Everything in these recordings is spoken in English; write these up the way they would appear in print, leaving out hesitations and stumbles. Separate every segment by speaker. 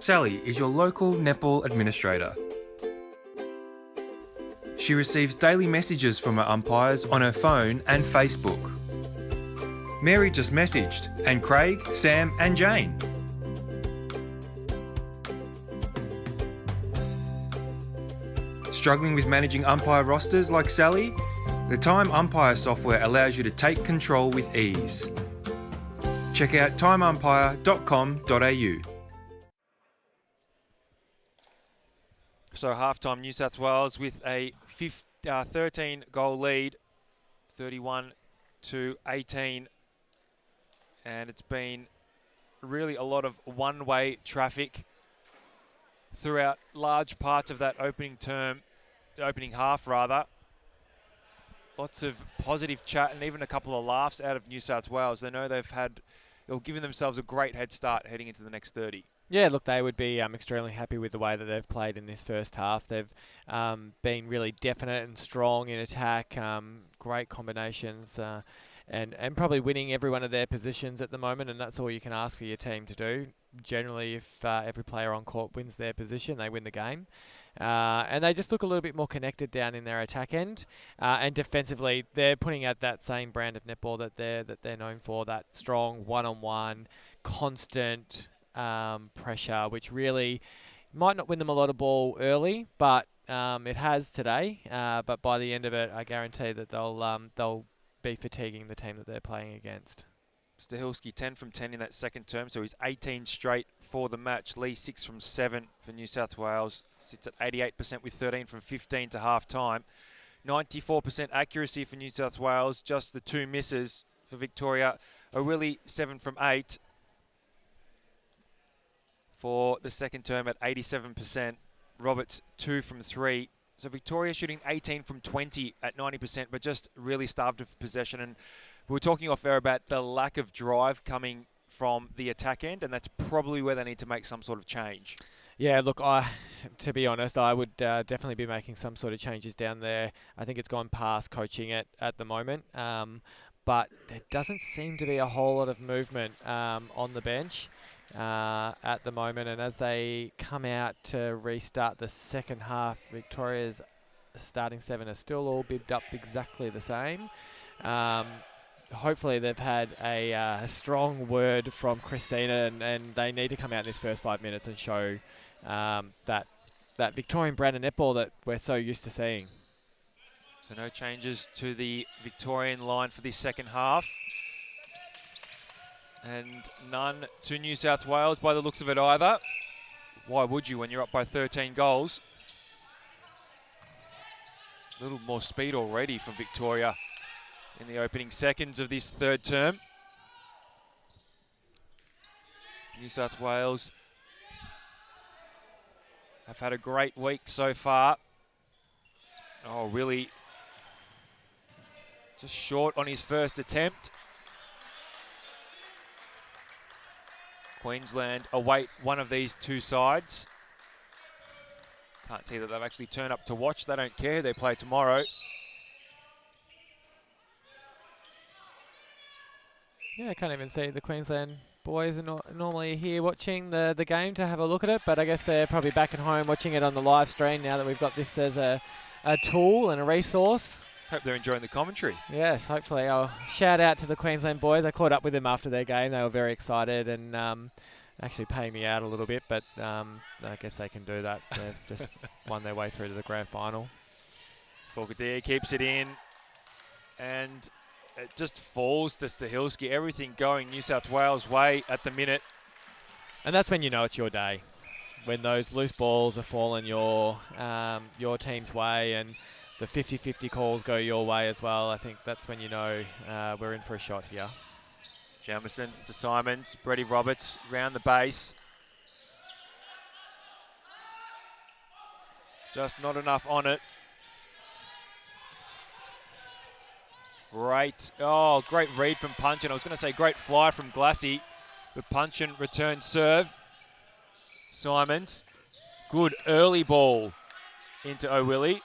Speaker 1: Sally is your local netball administrator. She receives daily messages from her umpires on her phone and Facebook. Mary just messaged, and Craig, Sam and Jane. Struggling with managing umpire rosters like Sally? The Time Umpire software allows you to take control with ease. Check out timeumpire.com.au.
Speaker 2: So halftime, New South Wales with a 13-goal lead, 31-18. And it's been really a lot of one-way traffic throughout large parts of that opening half rather. Lots of positive chat and even a couple of laughs out of New South Wales. They know they've given themselves a great head start heading into the next 30.
Speaker 3: Yeah, look, they would be extremely happy with the way that they've played in this first half. They've been really definite and strong in attack, great combinations, and probably winning every one of their positions at the moment, and that's all you can ask for your team to do. Generally, if every player on court wins their position, they win the game. And they just look a little bit more connected down in their attack end. And defensively, they're putting out that same brand of netball that they're known for, that strong one-on-one, constant pressure, which really might not win them a lot of ball early, but it has today. But by the end of it, I guarantee that they'll be fatiguing the team that they're playing against.
Speaker 2: Stahilski 10 from 10 in that second term, so he's 18 straight for the match. Lee 6 from 7 for New South Wales, sits at 88% with 13 from 15 to half time. 94% accuracy for New South Wales, just the 2 misses for Victoria. O'Willy 7 from 8 for the second term at 87%. Roberts 2 from 3. So Victoria shooting 18 from 20 at 90%, but just really starved of possession. And we were talking off air about the lack of drive coming from the attack end, and that's probably where they need to make some sort of change.
Speaker 3: Yeah, look, to be honest, I would definitely be making some sort of changes down there. I think it's gone past coaching it at the moment, but there doesn't seem to be a whole lot of movement on the bench at the moment. And as they come out to restart the second half, Victoria's starting 7 are still all bibbed up exactly the same. Hopefully they've had a strong word from Christina, and they need to come out in this first 5 minutes and show that Victorian brand of netball that we're so used to seeing.
Speaker 2: So no changes to the Victorian line for this second half. And none to New South Wales by the looks of it either. Why would you when you're up by 13 goals? A little more speed already from Victoria in the opening seconds of this third term. New South Wales have had a great week so far. Oh, really just short on his first attempt. Queensland await one of these two sides. Can't see that they've actually turned up to watch. They don't care who they play tomorrow.
Speaker 3: Yeah, I can't even see the Queensland boys are not normally here watching the game to have a look at it, but I guess they're probably back at home watching it on the live stream now that we've got this as a tool and a resource.
Speaker 2: Hope they're enjoying the commentary.
Speaker 3: Yes, hopefully. I'll shout out to the Queensland boys. I caught up with them after their game. They were very excited and actually paying me out a little bit, but I guess they can do that. They've just won their way through to the grand final.
Speaker 2: Forcadia keeps it in, and it just falls to Stahilski. Everything going New South Wales' way at the minute.
Speaker 3: And that's when you know it's your day. When those loose balls are falling your team's way and the 50-50 calls go your way as well. I think that's when you know we're in for a shot here.
Speaker 2: Jamison to Simons, Brady Roberts round the base. Just not enough on it. Great read from Punchin. I was going to say great fly from Glassy, but Punchin returns serve. Simons, good early ball into O'Willy.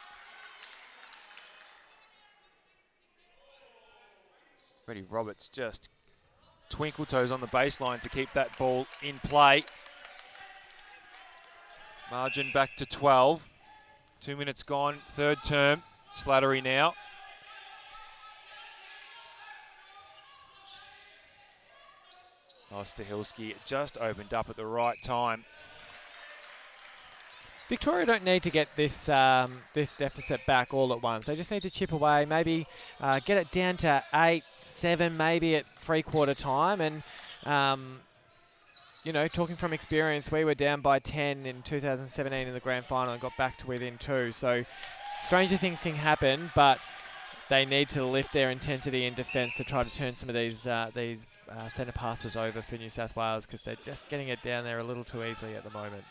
Speaker 2: Brady Roberts just twinkle toes on the baseline to keep that ball in play. Margin back to 12. 2 minutes gone, third term. Slattery now. Oh, Stahilski just opened up at the right time.
Speaker 3: Victoria don't need to get this this deficit back all at once. They just need to chip away, maybe get it down to 8, 7, maybe at three-quarter time. And, you know, talking from experience, we were down by 10 in 2017 in the grand final and got back to within 2. So stranger things can happen, but they need to lift their intensity in defence to try to turn some of these centre passes over for New South Wales, because they're just getting it down there a little too easily at the moment.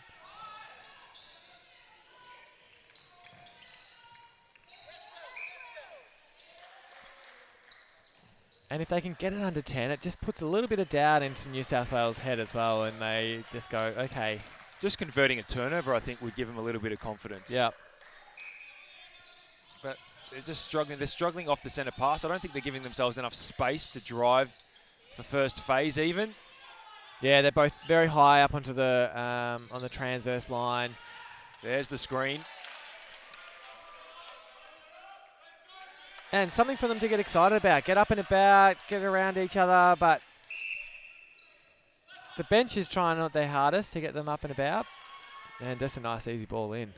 Speaker 3: And if they can get it under 10, it just puts a little bit of doubt into New South Wales' head as well, and they just go, okay.
Speaker 2: Just converting a turnover, I think, would give them a little bit of confidence.
Speaker 3: Yeah.
Speaker 2: But they're just struggling. They're struggling off the centre pass. I don't think they're giving themselves enough space to drive the first phase even.
Speaker 3: Yeah, they're both very high up onto the on the transverse line.
Speaker 2: There's the screen.
Speaker 3: And something for them to get excited about. Get up and about, get around each other, but the bench is trying not their hardest to get them up and about. And that's a nice, easy ball in.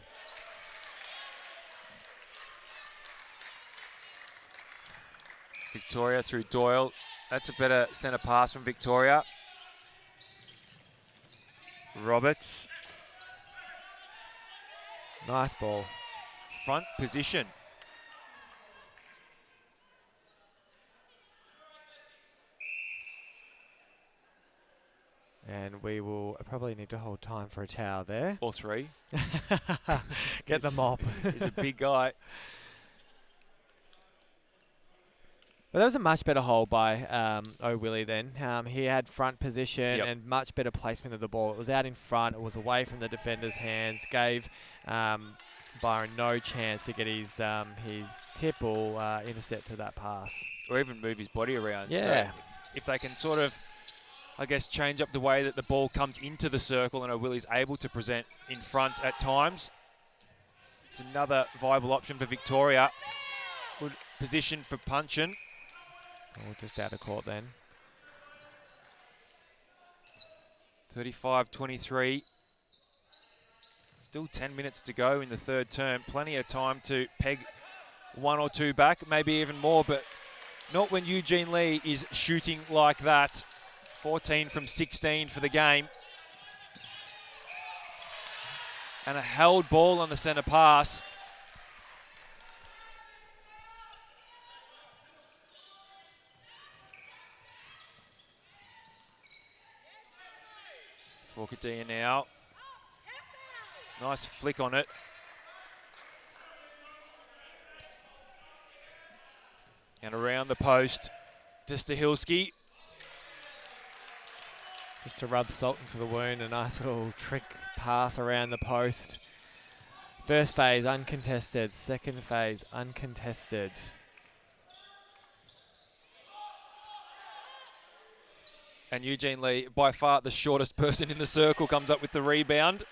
Speaker 2: Victoria through Doyle. That's a better centre pass from Victoria. Roberts.
Speaker 3: Nice ball.
Speaker 2: Front position.
Speaker 3: And we will probably need to hold time for a towel there.
Speaker 2: Or 3.
Speaker 3: Get the mop.
Speaker 2: He's a big guy.
Speaker 3: Well, that was a much better hold by O'Willie then. He had front position and much better placement of the ball. It was out in front. It was away from the defender's hands. Gave Byron no chance to get his tip or intercept to that pass.
Speaker 2: Or even move his body around.
Speaker 3: Yeah.
Speaker 2: So if they can sort of, I guess, change up the way that the ball comes into the circle and O'Willie's able to present in front at times, it's another viable option for Victoria. Good position for Punchin.
Speaker 3: Oh, just out of court then.
Speaker 2: 35-23. Still 10 minutes to go in the third term. Plenty of time to peg 1 or 2 back, maybe even more, but not when Eugene Lee is shooting like that. 14 from 16 for the game. And a held ball on the centre pass. Forcadia now. Nice flick on it. And around the post to Stahilski.
Speaker 3: Just to rub salt into the wound, a nice little trick pass around the post. First phase uncontested, second phase uncontested.
Speaker 2: And Eugene Lee, by far the shortest person in the circle, comes up with the rebound.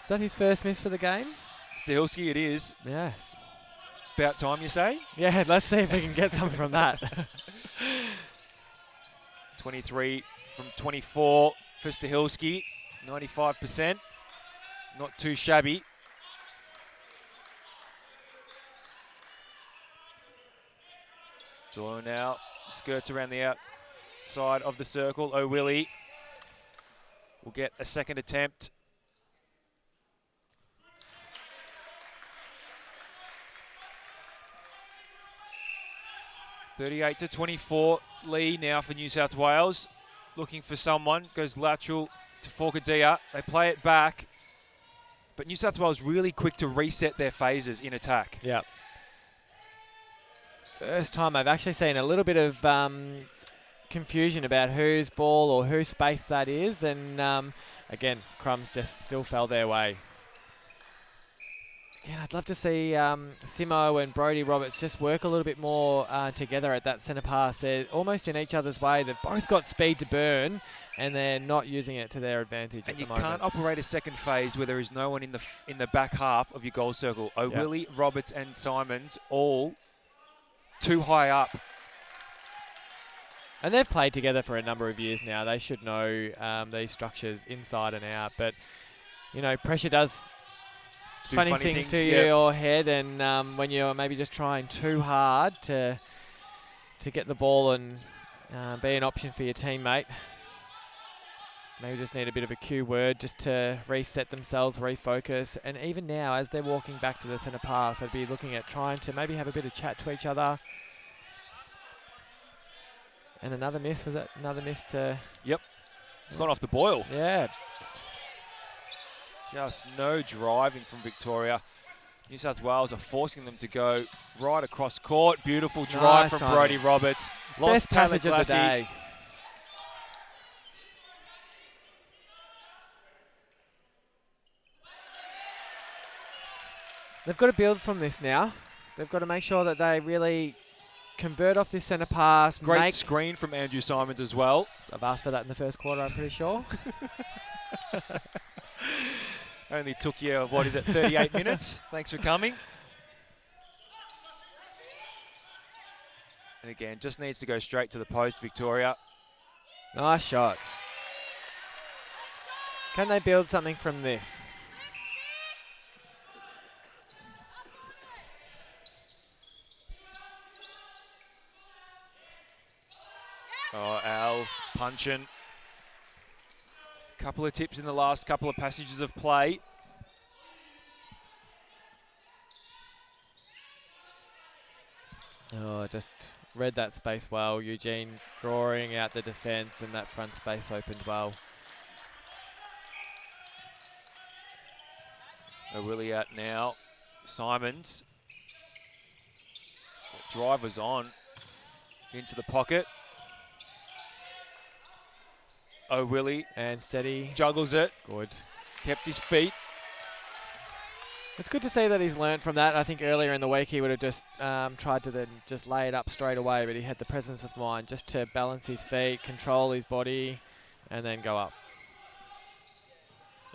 Speaker 3: Is that his first miss for the game?
Speaker 2: Stahilski, it is.
Speaker 3: Yes.
Speaker 2: About time, you say?
Speaker 3: Yeah, let's see if we can get something from that.
Speaker 2: 23 from 24 for Stahilski, 95%. Not too shabby. Doyle now skirts around the outside of the circle. O'Willie will get a second attempt. (38-24) Lee now for New South Wales. Looking for someone, goes lateral to Forcadia. They play it back, but New South Wales really quick to reset their phases in attack.
Speaker 3: Yeah. First time I've actually seen a little bit of confusion about whose ball or whose space that is, and again, crumbs just still fell their way. Again, I'd love to see Simo and Brodie Roberts just work a little bit more together at that centre pass. They're almost in each other's way. They've both got speed to burn, and they're not using it to their advantage at the moment.
Speaker 2: And you can't operate a second phase where there is no one in the back half of your goal circle. O'Willy, Roberts and Simons all too high up.
Speaker 3: And they've played together for a number of years now. They should know these structures inside and out. But, you know, pressure does funny things to your head, and when you're maybe just trying too hard to get the ball and be an option for your teammate, maybe just need a bit of a cue word just to reset themselves, refocus. And even now, as they're walking back to the centre pass, I'd be looking at trying to maybe have a bit of chat to each other. And another miss. Was that another miss to...
Speaker 2: Yep. It's gone off the boil.
Speaker 3: Yeah.
Speaker 2: Just no driving from Victoria. New South Wales are forcing them to go right across court. Beautiful drive from Brodie Roberts.
Speaker 3: Best passage of the day. They've got to build from this now. They've got to make sure that they really convert off this centre pass.
Speaker 2: Great screen from Andrew Simons as well.
Speaker 3: I've asked for that in the first quarter, I'm pretty sure.
Speaker 2: Only took you, what is it, 38 minutes? Thanks for coming. And again, just needs to go straight to the post, Victoria.
Speaker 3: Nice shot. Can they build something from this?
Speaker 2: Oh, Al punching. Couple of tips in the last couple of passages of play.
Speaker 3: Oh, just read that space well. Eugene drawing out the defence, and that front space opened well.
Speaker 2: O'Willy out now. Simons. Drivers on. Into the pocket. O'Willy.
Speaker 3: And steady.
Speaker 2: Juggles it.
Speaker 3: Good.
Speaker 2: Kept his feet.
Speaker 3: It's good to see that he's learnt from that. I think earlier in the week he would have just tried to then just lay it up straight away, but he had the presence of mind just to balance his feet, control his body, and then go up.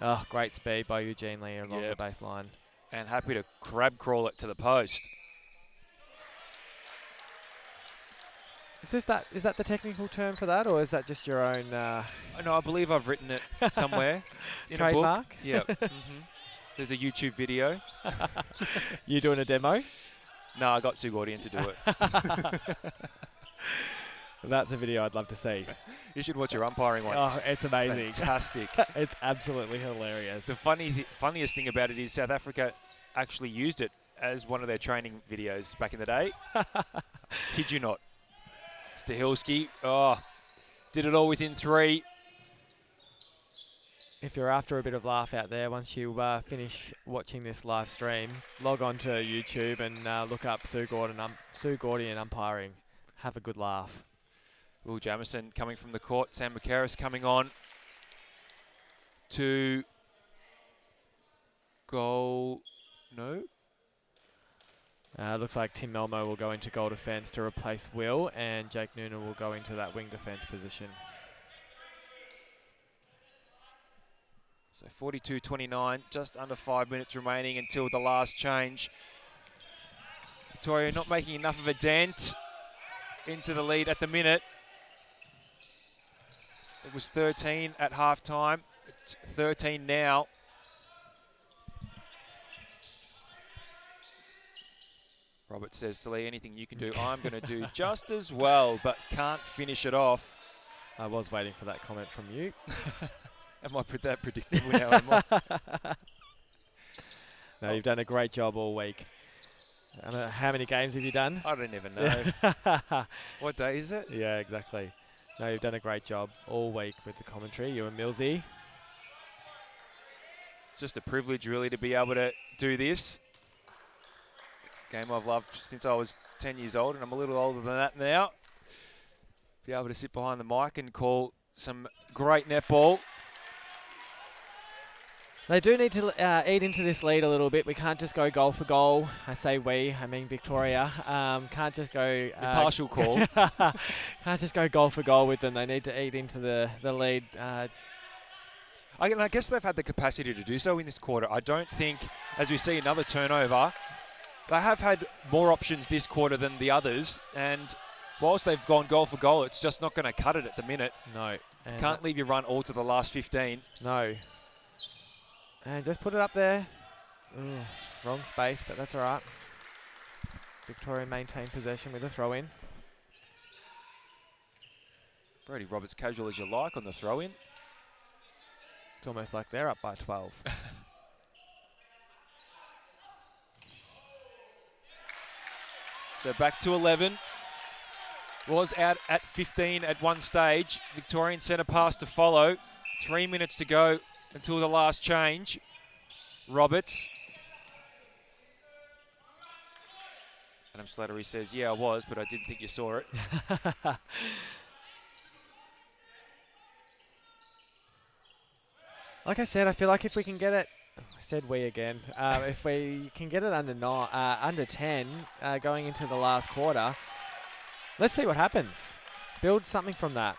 Speaker 3: Oh, great speed by Eugene Lee along the baseline.
Speaker 2: And happy to crab crawl it to the post.
Speaker 3: Is that the technical term for that, or is that just your own...
Speaker 2: No, I believe I've written it somewhere. In
Speaker 3: trademark?
Speaker 2: A book. Yeah. There's a YouTube video.
Speaker 3: You doing a demo?
Speaker 2: No, I got Sue Gordian to do it.
Speaker 3: That's a video I'd love to see.
Speaker 2: You should watch your umpiring once.
Speaker 3: Oh, it's amazing.
Speaker 2: Fantastic.
Speaker 3: It's absolutely hilarious.
Speaker 2: The funniest thing about it is South Africa actually used it as one of their training videos back in the day. Kid you not. Stahilski, did it all within 3. If
Speaker 3: you're after a bit of laugh out there, once you finish watching this live stream, log on to YouTube and look up Sue Gordian umpiring. Have a good laugh.
Speaker 2: Will Jamieson coming from the court. Sam McCarris coming on to goal. No.
Speaker 3: Looks like Tim Melmo will go into goal defence to replace Will, and Jake Noonan will go into that wing defence position.
Speaker 2: So 42-29, just under 5 minutes remaining until the last change. Victoria not making enough of a dent into the lead at the minute. It was 13 at halftime. It's 13 now. Robert says to Lee, anything you can do, I'm going to do just as well, but can't finish it off.
Speaker 3: I was waiting for that comment from you.
Speaker 2: Am I that predictable now? Am I?
Speaker 3: No, you've done a great job all week. I don't know, how many games have you done?
Speaker 2: I don't even know. What day is it?
Speaker 3: Yeah, exactly. No, you've done a great job all week with the commentary, you and Millsy.
Speaker 2: It's just a privilege, really, to be able to do this. Game I've loved since I was 10 years old, and I'm a little older than that now. Be able to sit behind the mic and call some great netball.
Speaker 3: They do need to eat into this lead a little bit. We can't just go goal for goal. I say we, I mean Victoria. Can't just go...
Speaker 2: Impartial call.
Speaker 3: Can't just go goal for goal with them. They need to eat into the lead.
Speaker 2: I guess they've had the capacity to do so in this quarter. I don't think, as we see another turnover, they have had more options this quarter than the others. And whilst they've gone goal for goal, it's just not going to cut it at the minute.
Speaker 3: No.
Speaker 2: Can't leave you run all to the last 15.
Speaker 3: No. And just put it up there. Ooh, wrong space, but that's all right. Victoria maintain possession with a throw-in.
Speaker 2: Brody Roberts casual as you like on the throw-in.
Speaker 3: It's almost like they're up by 12.
Speaker 2: So back to 11. Was out at 15 at one stage. Victorian centre pass to follow. 3 minutes to go until the last change. Roberts. Adam Slattery says, yeah, I was, but I didn't think you saw it.
Speaker 3: Like I said, I feel like if we can get it, I said we again, if we can get it under 10 going into the last quarter, let's see what happens. Build something from that.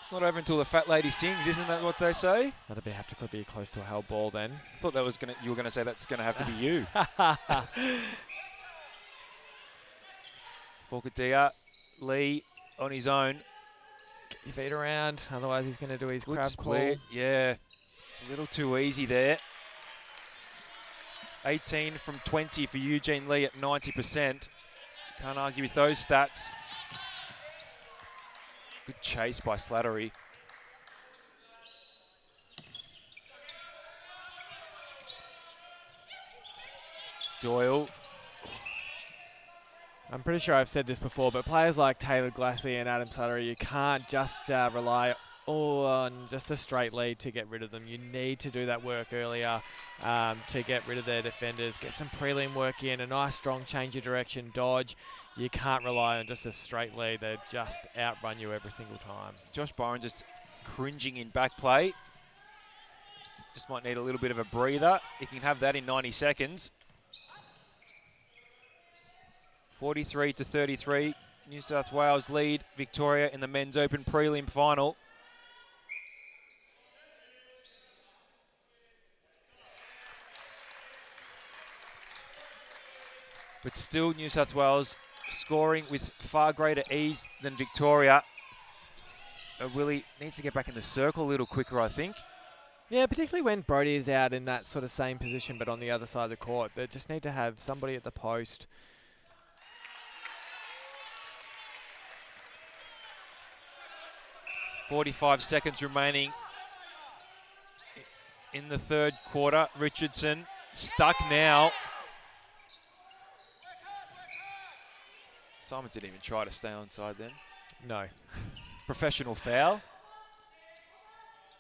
Speaker 2: It's not over until the fat lady sings, isn't that what they say?
Speaker 3: That'll have to be close to a held ball then.
Speaker 2: I thought that was you were gonna say that's gonna have to be you. Forcadia, Lee on his own.
Speaker 3: Get your feet around, otherwise he's gonna do his
Speaker 2: Good
Speaker 3: crab
Speaker 2: split,
Speaker 3: call.
Speaker 2: yeah. A little too easy there. 18 from 20 for Eugene Lee at 90%. Can't argue with those stats. Good chase by Slattery. Doyle.
Speaker 3: I'm pretty sure I've said this before, but players like Taylor Glassy and Adam Slattery, you can't just rely on just a straight lead to get rid of them. You need to do that work earlier to get rid of their defenders. Get some prelim work in, a nice strong change of direction, dodge. You can't rely on just a straight lead. They just outrun you every single time.
Speaker 2: Josh Byron just cringing in back play. Just might need a little bit of a breather. He can have that in 90 seconds. 43 to 33. New South Wales lead Victoria in the Men's Open Prelim Final. But still New South Wales scoring with far greater ease than Victoria. Willie needs to get back in the circle a little quicker, I think.
Speaker 3: Yeah, particularly when Brody is out in that sort of same position but on the other side of the court. They just need to have somebody at the post.
Speaker 2: .45 seconds remaining in the third quarter. Richardson stuck now. Simons didn't even try to stay onside then.
Speaker 3: No.
Speaker 2: Professional foul.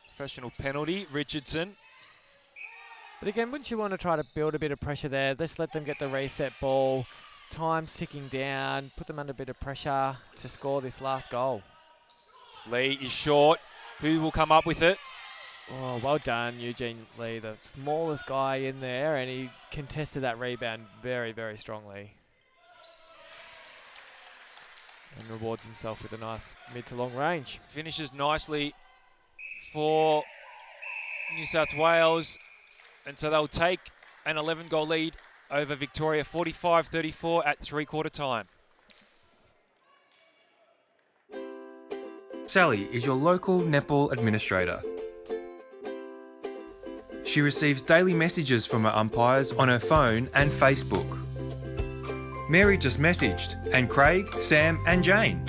Speaker 2: Professional penalty, Richardson.
Speaker 3: But again, wouldn't you want to try to build a bit of pressure there? Just let them get the reset ball. Time's ticking down. Put them under a bit of pressure to score this last goal.
Speaker 2: Lee is short. Who will come up with it?
Speaker 3: Oh, well done, Eugene Lee, the smallest guy in there, and he contested that rebound very, very strongly. And rewards himself with a nice mid to long range.
Speaker 2: Finishes nicely for New South Wales. And so they'll take an 11-goal lead over Victoria, 45-34 at three-quarter time.
Speaker 1: Sally is your local netball administrator. She receives daily messages from her umpires on her phone and Facebook. Mary just messaged, and Craig, Sam and Jane.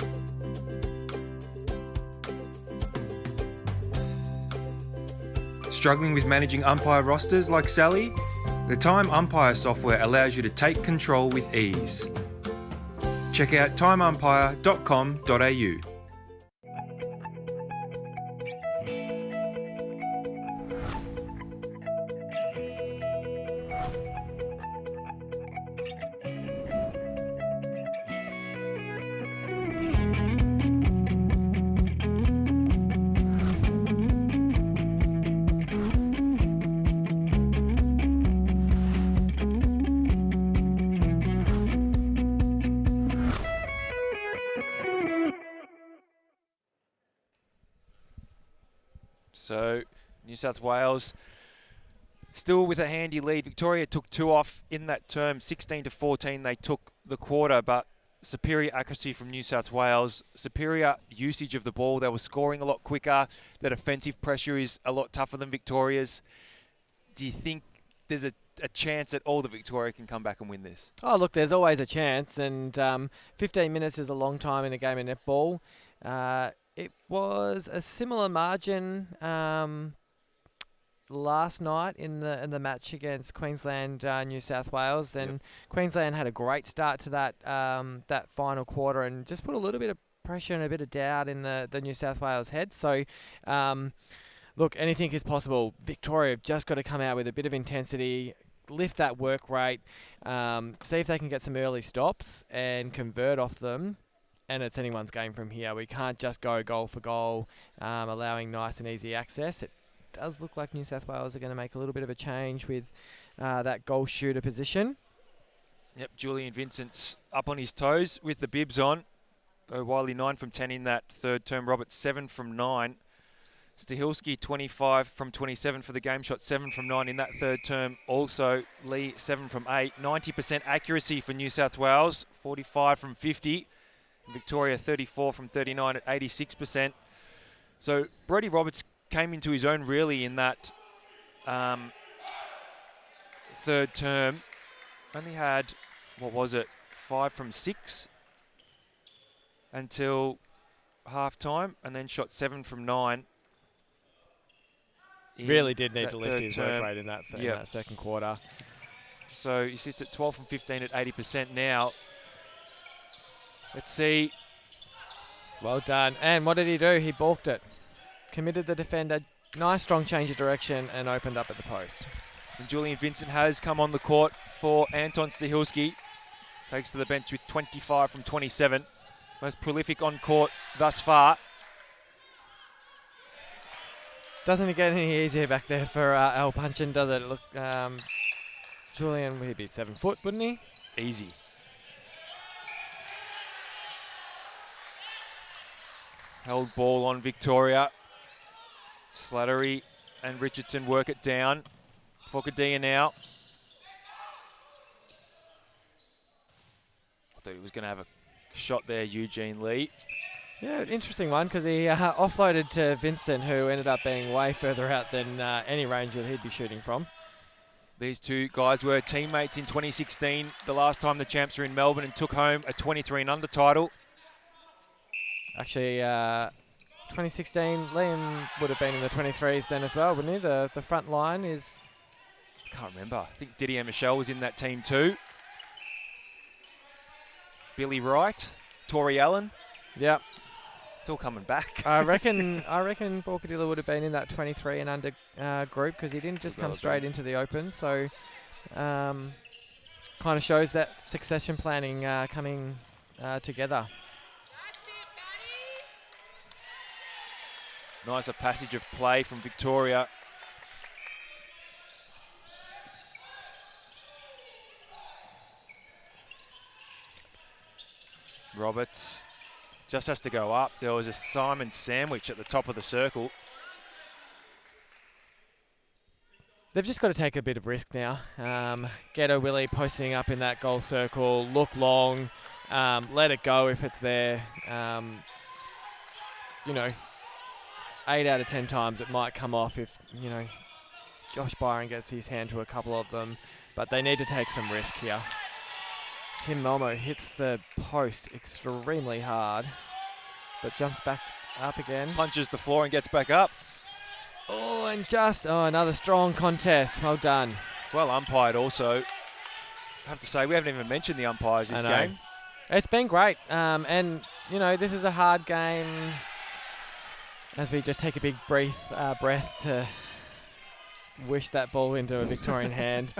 Speaker 1: Struggling with managing umpire rosters like Sally? The Time Umpire software allows you to take control with ease. Check out timeumpire.com.au.
Speaker 2: So New South Wales still with a handy lead. Victoria took 2 off in that term, 16-14. They took the quarter, but superior accuracy from New South Wales, superior usage of the ball. They were scoring a lot quicker. The defensive pressure is a lot tougher than Victoria's. Do you think there's a chance that all the Victoria can come back and win this?
Speaker 3: Oh, look, there's always a chance, and 15 minutes is a long time in a game of netball. It was a similar margin last night in the match against Queensland, New South Wales, and Queensland had a great start to that that final quarter and just put a little bit of pressure and a bit of doubt in the New South Wales head. So, look, anything is possible. Victoria have just got to come out with a bit of intensity, lift that work rate, see if they can get some early stops and convert off them. And it's anyone's game from here. We can't just go goal for goal, allowing nice and easy access. It does look like New South Wales are going to make a little bit of a change with that goal shooter position.
Speaker 2: Yep, Julian Vincent's up on his toes with the bibs on. O'Reilly 9 from 10 in that third term. Roberts 7 from 9. Stahilski 25 from 27 for the game shot, 7 from 9 in that third term. Also, Lee 7 from 8. 90% accuracy for New South Wales, 45 from 50. Victoria 34 from 39 at 86%. So Brodie Roberts came into his own really in that third term. Only had, 5 from 6 until half time, and then shot 7 from 9.
Speaker 3: Really did need to lift his work rate in that second quarter.
Speaker 2: So he sits at 12 from 15 at 80% now. Let's see.
Speaker 3: Well done. And what did he do? He balked it. Committed the defender. Nice strong change of direction and opened up at the post.
Speaker 2: And Julian Vincent has come on the court for Anton Stahilski. Takes to the bench with 25 from 27. Most prolific on court thus far.
Speaker 3: Doesn't it get any easier back there for Al Punchin, does it? Look, Julian, he'd be 7 foot, wouldn't he?
Speaker 2: Easy. Held ball on Victoria. Slattery and Richardson work it down. Fokadia now. I thought he was going to have a shot there, Eugene Lee.
Speaker 3: Yeah, interesting one, because he offloaded to Vincent, who ended up being way further out than any range that he'd be shooting from.
Speaker 2: These two guys were teammates in 2016, the last time the champs were in Melbourne, and took home a 23 and under title.
Speaker 3: Actually, 2016, Liam would have been in the 23s then as well, wouldn't he? The front line is...
Speaker 2: I can't remember. I think Didier Michel was in that team too. Billy Wright, Tori Allen.
Speaker 3: Yep.
Speaker 2: It's all coming back.
Speaker 3: I reckon Forcadilla would have been in that 23 and under group, because he didn't just come straight into the open. So kind of shows that succession planning coming together.
Speaker 2: Nicer passage of play from Victoria. Roberts just has to go up. There was a Simon sandwich at the top of the circle.
Speaker 3: They've just got to take a bit of risk now. Ghetto Willie posting up in that goal circle, look long, let it go if it's there. 8 out of 10 times it might come off if, Josh Byron gets his hand to a couple of them. But they need to take some risk here. Tim Momo hits the post extremely hard, but jumps back up again.
Speaker 2: Punches the floor and gets back up.
Speaker 3: Oh, and another strong contest. Well done.
Speaker 2: Well umpired also. I have to say, we haven't even mentioned the umpires this game.
Speaker 3: It's been great. And, this is a hard game. As we just take a big breath to wish that ball into a Victorian hand.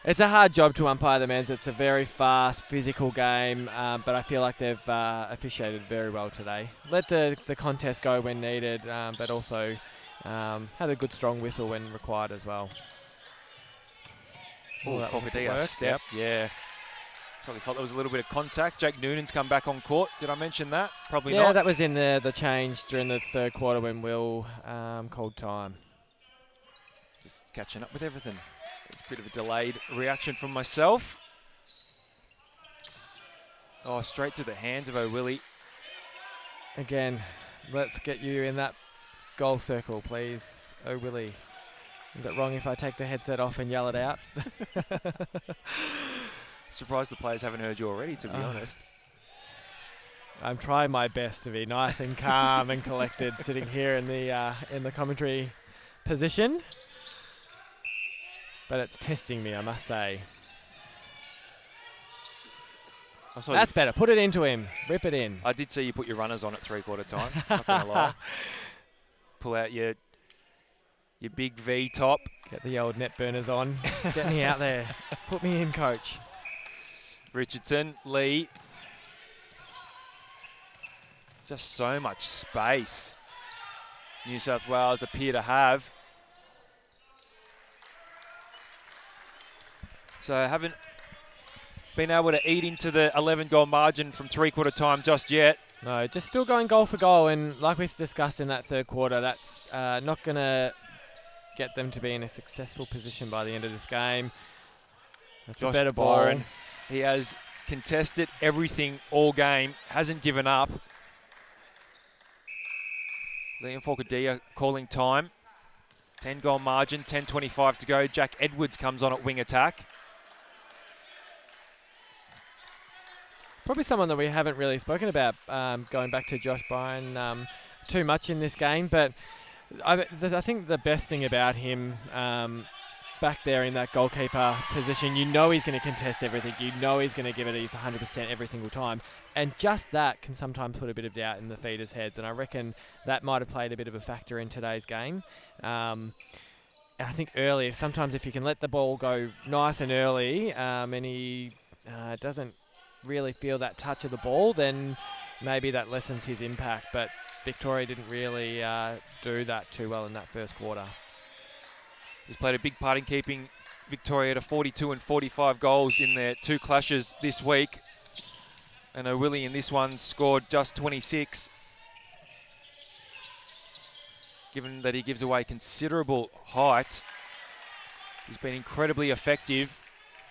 Speaker 3: It's a hard job to umpire the men's. It's a very fast, physical game, but I feel like they've officiated very well today. Let the contest go when needed, but also had a good, strong whistle when required as well.
Speaker 2: Oh, Fokadia step, yeah. Probably felt there was a little bit of contact. Jake Noonan's come back on court. Did I mention that? Probably
Speaker 3: Yeah,
Speaker 2: not.
Speaker 3: that was in the change during the third quarter when Will called time.
Speaker 2: Just catching up with everything. It's a bit of a delayed reaction from myself. Oh, straight through the hands of O'Willie.
Speaker 3: Again, let's get you in that goal circle, please, O'Willie. Is it wrong if I take the headset off and yell it out?
Speaker 2: Surprised the players haven't heard you already, to be honest.
Speaker 3: I'm trying my best to be nice and calm and collected, sitting here in the commentary position. But it's testing me, I must say. That's better. Put it into him. Rip it in.
Speaker 2: I did see you put your runners on at three-quarter time. Not gonna lie. Pull out your big V top.
Speaker 3: Get the old net burners on. Get me out there. Put me in, coach.
Speaker 2: Richardson, Lee. Just so much space New South Wales appear to have. So haven't been able to eat into the 11-goal margin from three-quarter time just yet.
Speaker 3: No, just still going goal for goal. And like we discussed in that third quarter, that's not going to get them to be in a successful position by the end of this game. That's
Speaker 2: Josh
Speaker 3: a better
Speaker 2: Byron,
Speaker 3: ball.
Speaker 2: he has contested everything all game, hasn't given up. Liam Forcadia calling time. 10-goal margin, 10:25 to go. Jack Edwards comes on at wing attack.
Speaker 3: Probably someone that we haven't really spoken about, going back to Josh Byron too much in this game. But I think the best thing about him back there in that goalkeeper position, you know he's going to contest everything. You know he's going to give it his 100% every single time. And just that can sometimes put a bit of doubt in the feeders' heads. And I reckon that might have played a bit of a factor in today's game. And I think early, sometimes if you can let the ball go nice and early and he doesn't really feel that touch of the ball, then maybe that lessens his impact. But Victoria didn't really do that too well in that first quarter.
Speaker 2: He's played a big part in keeping Victoria to 42 and 45 goals in their two clashes this week. And O'Willie in this one scored just 26. Given that he gives away considerable height, he's been incredibly effective,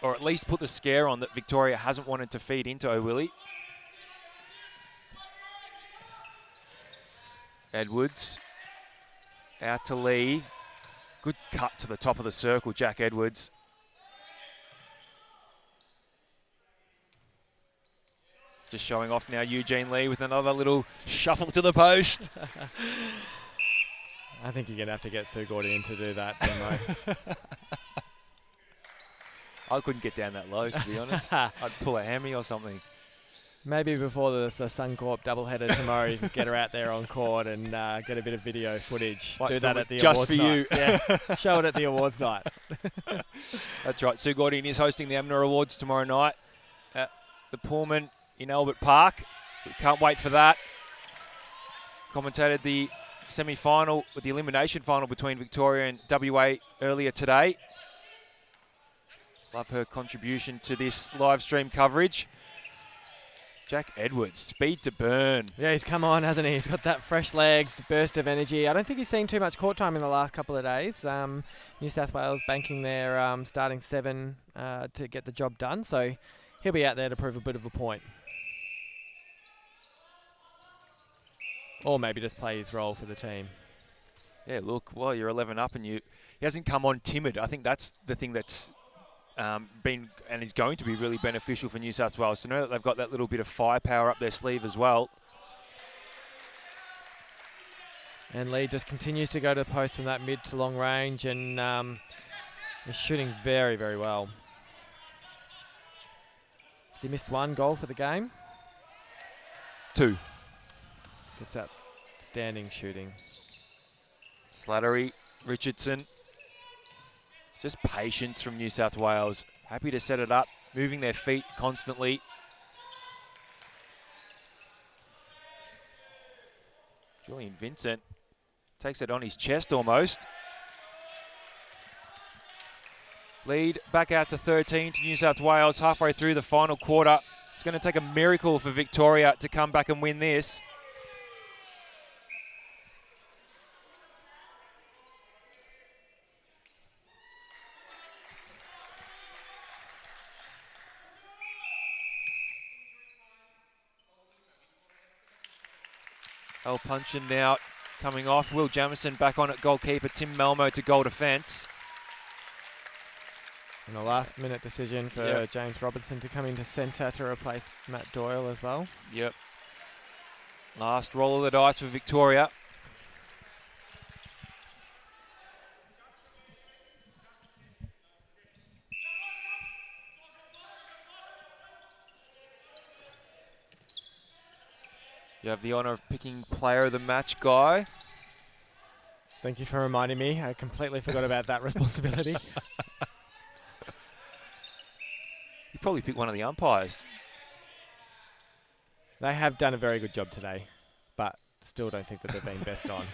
Speaker 2: or at least put the scare on that Victoria hasn't wanted to feed into O'Willie. Edwards out to Lee. Good cut to the top of the circle, Jack Edwards. Just showing off now Eugene Lee with another little shuffle to the post.
Speaker 3: I think you're going to have to get Sue Gordy in to do that demo.
Speaker 2: I couldn't get down that low, to be honest. I'd pull a hammy or something.
Speaker 3: Maybe before the Suncorp doubleheader tomorrow, you can get her out there on court and get a bit of video footage.
Speaker 2: Like
Speaker 3: do that at the
Speaker 2: just
Speaker 3: awards
Speaker 2: for you.
Speaker 3: night. Yeah, show it at the awards night.
Speaker 2: That's right. Sue Gordian is hosting the AMNA Awards tomorrow night at the Pullman in Albert Park. We can't wait for that. Commentated the semi-final, with the elimination final between Victoria and WA earlier today. Love her contribution to this live stream coverage. Jack Edwards, speed to burn.
Speaker 3: Yeah, he's come on, hasn't he? He's got that fresh legs, burst of energy. I don't think he's seen too much court time in the last couple of days. New South Wales banking their starting 7 to get the job done. So he'll be out there to prove a bit of a point. Or maybe just play his role for the team.
Speaker 2: Yeah, look, well, you're 11 up and he hasn't come on timid. I think that's the thing that's been and is going to be really beneficial for New South Wales. So know that they've got that little bit of firepower up their sleeve as well.
Speaker 3: And Lee just continues to go to the post from that mid to long range and is shooting very, very well. Has he missed 1 goal for the game?
Speaker 2: 2.
Speaker 3: Gets that standing shooting.
Speaker 2: Slattery, Richardson. Just patience from New South Wales. Happy to set it up, moving their feet constantly. Julian Vincent takes it on his chest almost. Lead back out to 13 to New South Wales halfway through the final quarter. It's going to take a miracle for Victoria to come back and win this. El Punchin now coming off. Will Jamieson back on at goalkeeper. Tim Malmo to goal defence.
Speaker 3: And a last-minute decision for James Robertson to come into centre to replace Matt Doyle as well.
Speaker 2: Yep. Last roll of the dice for Victoria. You have the honour of picking player of the match, Guy.
Speaker 3: Thank you for reminding me. I completely forgot about that responsibility.
Speaker 2: You probably pick one of the umpires.
Speaker 3: They have done a very good job today, but still don't think that they've been best on.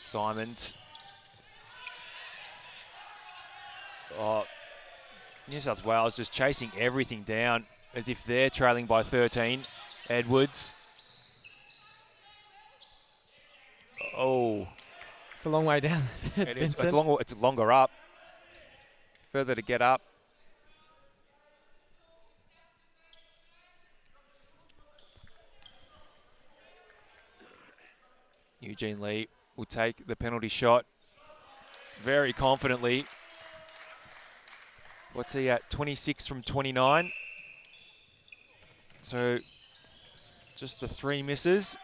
Speaker 2: Simons. Oh, New South Wales just chasing everything down as if they're trailing by 13. Edwards. Oh.
Speaker 3: It's a long way down.
Speaker 2: It is. It's longer up. Further to get up. Eugene Lee will take the penalty shot very confidently. What's he at? 26 from 29. So just the 3 misses.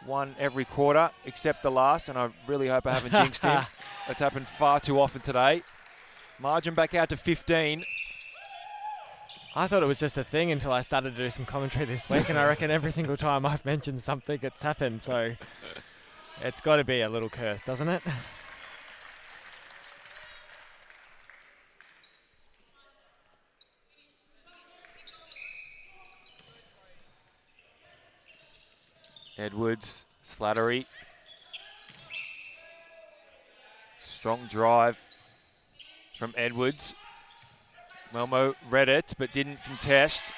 Speaker 2: 1 every quarter, except the last, and I really hope I haven't jinxed him. That's happened far too often today. Margin back out to 15.
Speaker 3: I thought it was just a thing until I started to do some commentary this week, and I reckon every single time I've mentioned something, it's happened. So it's got to be a little curse, doesn't it?
Speaker 2: Edwards, Slattery. Strong drive from Edwards. Melmo read it, but didn't contest.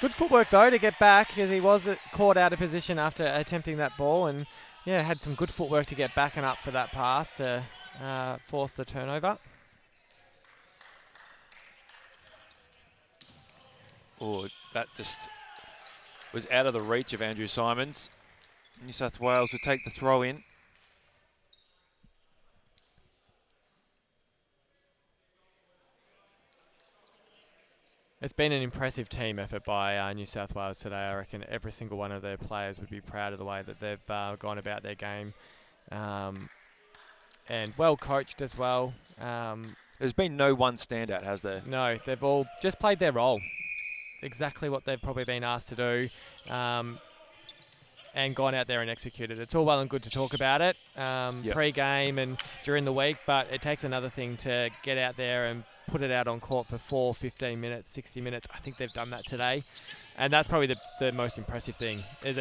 Speaker 3: Good footwork, though, to get back, because he was caught out of position after attempting that ball, and yeah, had some good footwork to get back and up for that pass to force the turnover.
Speaker 2: Oh, that just was out of the reach of Andrew Simons. New South Wales will take the throw in.
Speaker 3: It's been an impressive team effort by New South Wales today. I reckon every single one of their players would be proud of the way that they've gone about their game. And well coached as well.
Speaker 2: There's been no one standout, has there?
Speaker 3: No, they've all just played their role. Exactly what they've probably been asked to do. And gone out there and executed. It's all well and good to talk about it pre-game and during the week, but it takes another thing to get out there and put it out on court for 4, 15 minutes, 60 minutes. I think they've done that today. And that's probably the most impressive thing, is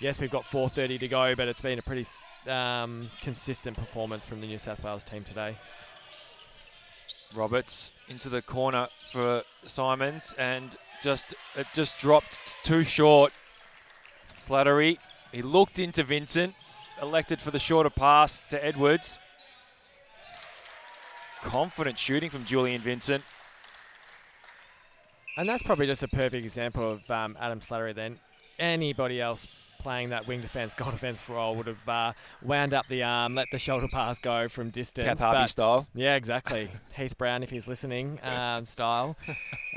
Speaker 3: yes, we've got 4:30 to go, but it's been a pretty consistent performance from the New South Wales team today.
Speaker 2: Roberts into the corner for Simons, and it just dropped too short. Slattery, he looked into Vincent, elected for the shorter pass to Edwards. Confident shooting from Julian Vincent.
Speaker 3: And that's probably just a perfect example of Adam Slattery then. Anybody else playing that wing defence, goal defence role would have wound up the arm, let the shoulder pass go from distance.
Speaker 2: Kath Harvey style.
Speaker 3: Yeah, exactly. Heath Brown, if he's listening, style.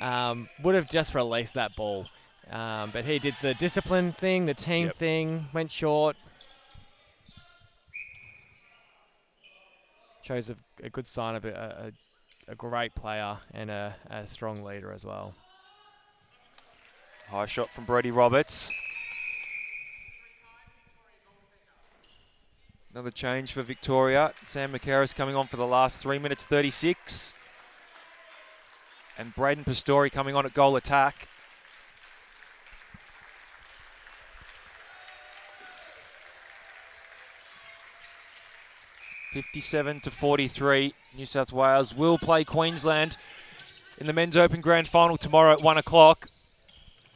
Speaker 3: Would have just released that ball. But he did the discipline thing, the team thing, went short. Shows a good sign of a great player and a strong leader as well.
Speaker 2: High shot from Brody Roberts. Another change for Victoria. Sam McCarris coming on for the last 3 minutes 36. And Braden Pastori coming on at goal attack. 57-43. New South Wales will play Queensland in the Men's Open Grand Final tomorrow at 1 o'clock.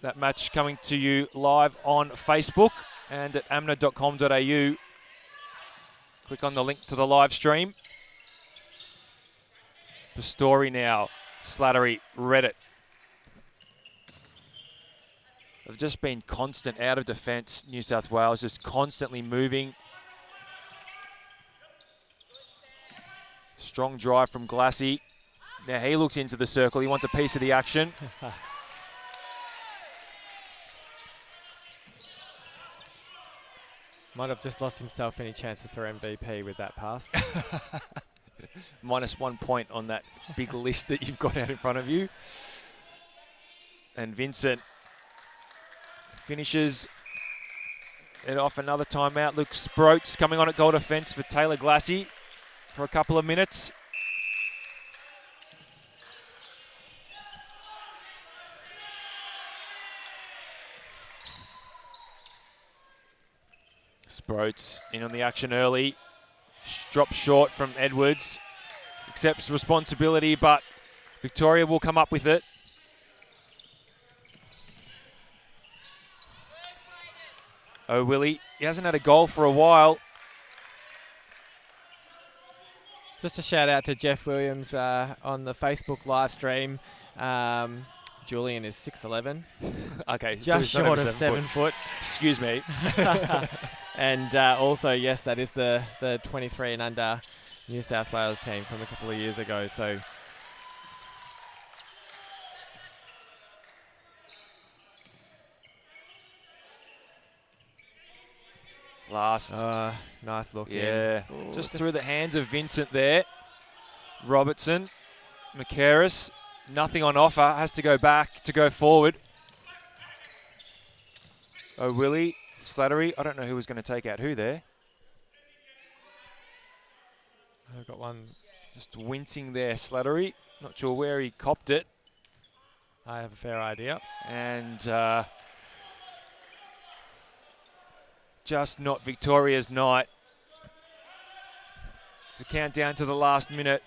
Speaker 2: That match coming to you live on Facebook and at amna.com.au. Click on the link to the live stream. Pastori now. Slattery read it. They've just been constant out of defence. New South Wales just constantly moving. Strong drive from Glassy. Now he looks into the circle. He wants a piece of the action.
Speaker 3: Might have just lost himself any chances for MVP with that pass.
Speaker 2: -1 point on that big list that you've got out in front of you. And Vincent finishes it off. Another timeout. Luke Sproats coming on at goal defence for Taylor Glassy for a couple of minutes. Sproats in on the action early. Drops short from Edwards. Accepts responsibility, but Victoria will come up with it. Oh, Willie, he hasn't had a goal for a while.
Speaker 3: Just a shout out to Jeff Williams on the Facebook live stream. Julian is 6'11".
Speaker 2: Okay,
Speaker 3: just
Speaker 2: so
Speaker 3: short of 7 foot.
Speaker 2: Excuse me.
Speaker 3: And also, yes, that is the 23 and under New South Wales team from a couple of years ago. So
Speaker 2: last.
Speaker 3: Nice look.
Speaker 2: Yeah.
Speaker 3: Ooh,
Speaker 2: just through the hands of Vincent there. Robertson, McCarris, nothing on offer. Has to go back to go forward. Oh, Willie, Slattery. I don't know who was going to take out who there.
Speaker 3: I've got one.
Speaker 2: Just wincing there, Slattery. Not sure where he copped it.
Speaker 3: I have a fair idea.
Speaker 2: And just not Victoria's night. To count down to the last minute.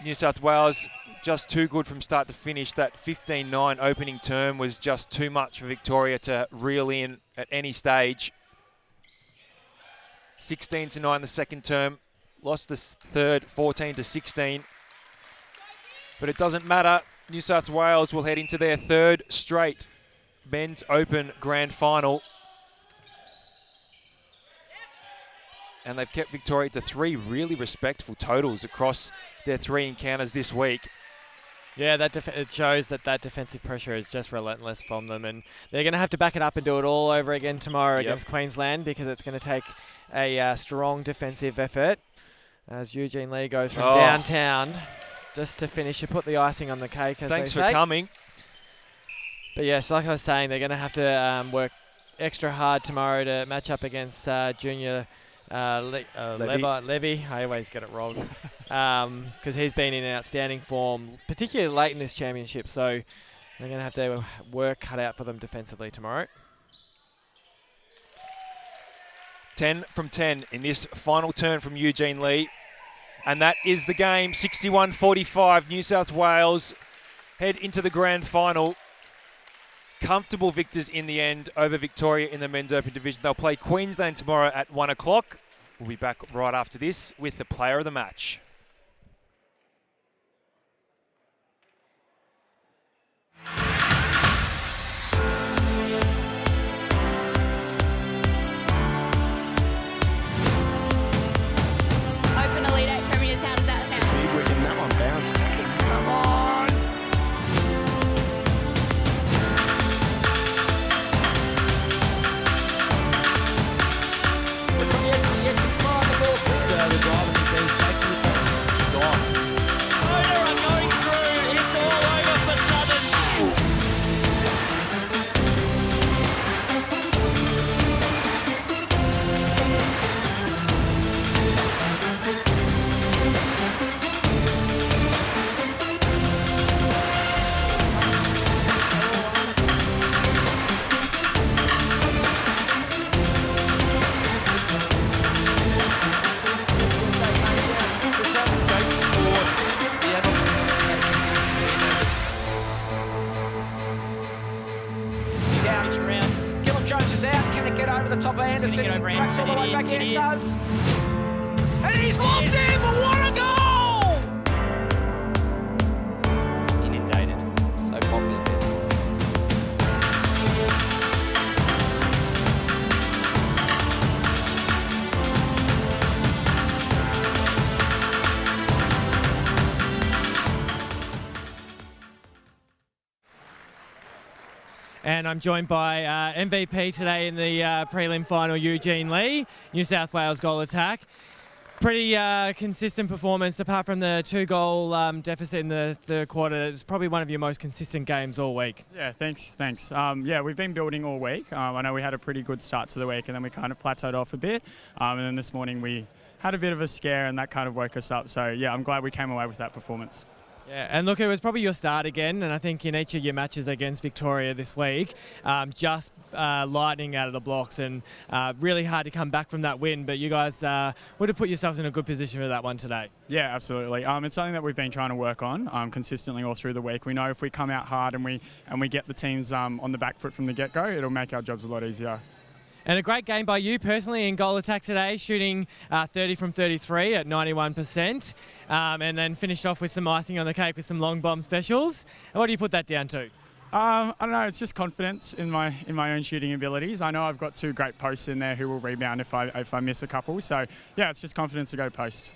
Speaker 2: New South Wales just too good from start to finish. That 15-9 opening term was just too much for Victoria to reel in at any stage. 16-9 the second term. Lost the third 14-16. But it doesn't matter. New South Wales will head into their third straight Men's Open Grand Final. And they've kept Victoria to 3 really respectful totals across their 3 encounters this week.
Speaker 3: Yeah, it shows that defensive pressure is just relentless from them, and they're going to have to back it up and do it all over again tomorrow against Queensland, because it's going to take a strong defensive effort as Eugene Lee goes from downtown just to finish and put the icing on the cake, as
Speaker 2: Thanks
Speaker 3: they
Speaker 2: for
Speaker 3: say.
Speaker 2: coming.
Speaker 3: But yes, like I was saying, they're going to have to work extra hard tomorrow to match up against junior Levy. I always get it wrong because he's been in outstanding form, particularly late in this championship. So they're going to have their work cut out for them defensively tomorrow.
Speaker 2: 10 from 10 in this final turn from Eugene Lee. And that is the game. 61-45. New South Wales head into the grand final. Comfortable victors in the end over Victoria in the Men's Open division. They'll play Queensland tomorrow at 1 o'clock. We'll be back right after this with the player of the match.
Speaker 4: Open Elite 8 Premiers, how does that sound?
Speaker 5: Big wicket, that one bounced. Come on! The drivers have been taking the
Speaker 6: Anderson cracks all the way back in, does.
Speaker 7: And he's locked in, but what a goal!
Speaker 8: Inundated. So popular.
Speaker 3: And I'm joined by MVP today in the prelim final, Eugene Lee, New South Wales goal attack. Pretty consistent performance, apart from the 2-goal deficit in the third quarter. It's probably one of your most consistent games all week.
Speaker 9: Yeah, thanks. Yeah, we've been building all week. I know we had a pretty good start to the week, and then we kind of plateaued off a bit. And then this morning we had a bit of a scare, and that kind of woke us up. So yeah, I'm glad we came away with that performance.
Speaker 3: Yeah, and look, it was probably your start again, and I think in each of your matches against Victoria this week, just lightning out of the blocks, and really hard to come back from that win, but you guys would have put yourselves in a good position for that one today.
Speaker 9: Yeah, absolutely. It's something that we've been trying to work on consistently all through the week. We know if we come out hard and we get the teams on the back foot from the get-go, it'll make our jobs a lot easier.
Speaker 3: And a great game by you personally in goal attack today, shooting 30 from 33 at 91%, and then finished off with some icing on the cake with some long bomb specials. And what do you put that down to?
Speaker 9: I don't know. It's just confidence in my own shooting abilities. I know I've got 2 great posts in there who will rebound if I miss a couple. So yeah, it's just confidence to go post.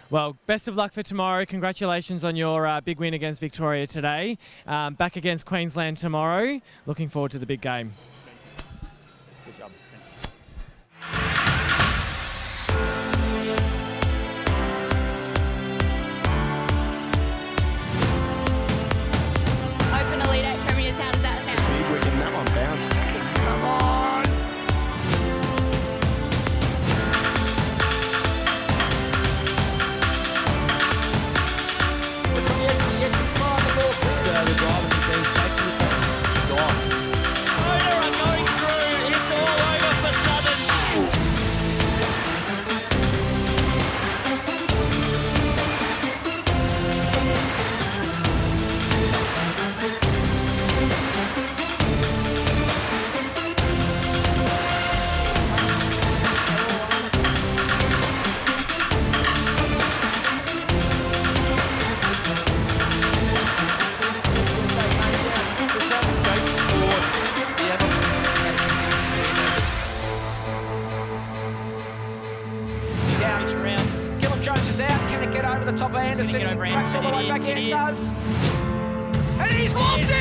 Speaker 3: Well, best of luck for tomorrow. Congratulations on your big win against Victoria today. Back against Queensland tomorrow. Looking forward to the big game.
Speaker 9: Good job.
Speaker 4: Open Elite 8 Premiers, how does that sound?
Speaker 5: Big wicket, and that one bounced. Come on!
Speaker 8: The drivers have been straight to the post. Gone.
Speaker 7: Motor are going through. It's all over for Southern.
Speaker 6: He's out. Gillum Jones is out. Can it get over the top of Anderson?
Speaker 7: get over
Speaker 6: Cracks all the way back
Speaker 7: Anderson.
Speaker 6: in,
Speaker 7: It is.
Speaker 6: does.
Speaker 7: And he's locked in,